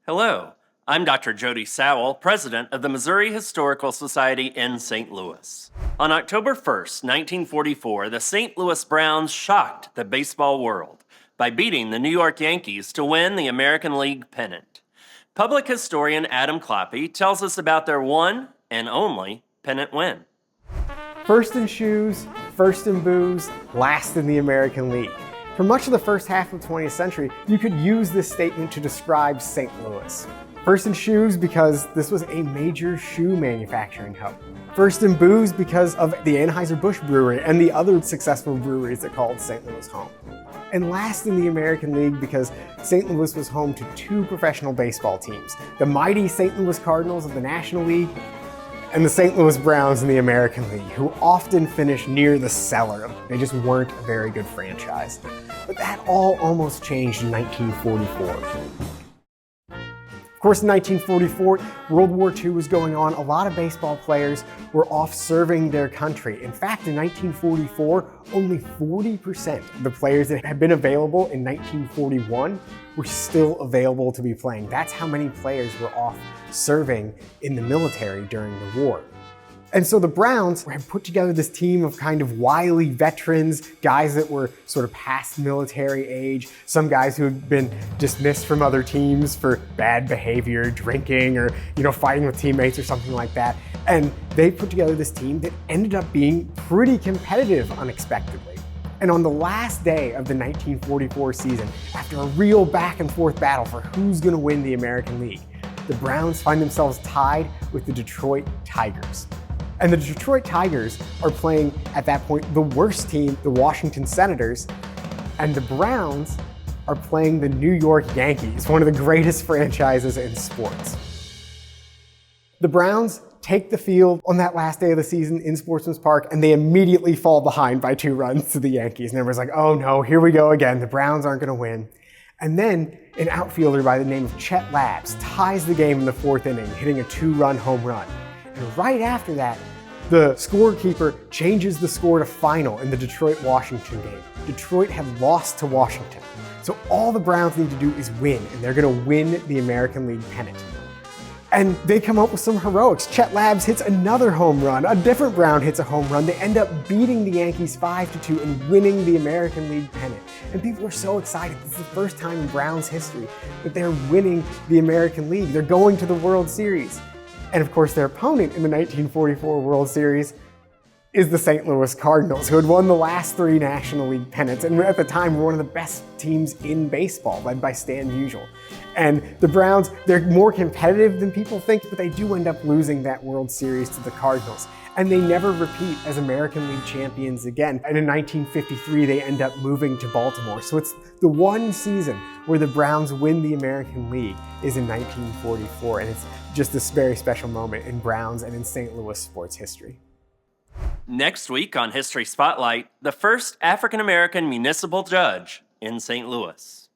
Hello, I'm Dr. Jody Sowell, president of the Missouri Historical Society in St. Louis. On October 1st, 1944, the St. Louis Browns shocked the baseball world by beating the New York Yankees to win the American League pennant. Public historian Adam Kloppe tells us about their one and only pennant win. First in shoes, first in booze, last in the American League. For much of the first half of the 20th century, you could use this statement to describe St. Louis. First in shoes because this was a major shoe manufacturing hub. First in booze because of the Anheuser-Busch Brewery and the other successful breweries that called St. Louis home. And last in the American League because St. Louis was home to two professional baseball teams, the mighty St. Louis Cardinals of the National League and the St. Louis Browns in the American League, who often finished near the cellar. They just weren't a very good franchise. But that all almost changed in 1944. Of course, in 1944, World War II was going on. A lot of baseball players were off serving their country. In fact, in 1944, only 40% of the players that had been available in 1941 were still available to be playing. That's how many players were off serving in the military during the war. And so the Browns had put together this team of kind of wily veterans, guys that were sort of past military age, some guys who had been dismissed from other teams for bad behavior, drinking, or fighting with teammates or something like that. And they put together this team that ended up being pretty competitive unexpectedly. And on the last day of the 1944 season, after a real back and forth battle for who's going to win the American League, the Browns find themselves tied with the Detroit Tigers. And the Detroit Tigers are playing, at that point, the worst team, the Washington Senators, and the Browns are playing the New York Yankees, one of the greatest franchises in sports. The Browns take the field on that last day of the season in Sportsman's Park, and they immediately fall behind by 2 runs to the Yankees. And everyone's like, oh no, here we go again. The Browns aren't gonna win. And then an outfielder by the name of Chet Labbs ties the game in the 4th inning, hitting a 2-run home run. And right after that, the scorekeeper changes the score to final in the Detroit-Washington game. Detroit had lost to Washington. So all the Browns need to do is win, and they're gonna win the American League pennant. And they come up with some heroics. Chet Labbs hits another home run. A different Brown hits a home run. They end up beating the Yankees 5-2 and winning the American League pennant. And people are so excited. This is the first time in Browns history that they're winning the American League. They're going to the World Series. And of course, their opponent in the 1944 World Series is the St. Louis Cardinals, who had won the last 3 National League pennants, and at the time were one of the best teams in baseball, led by Stan Musial. And the Browns, they're more competitive than people think, but they do end up losing that World Series to the Cardinals. And they never repeat as American League champions again. And in 1953, they end up moving to Baltimore. So it's the one season where the Browns win the American League is in 1944. And it's just this very special moment in Browns and in St. Louis sports history. Next week on History Spotlight, the first African-American municipal judge in St. Louis.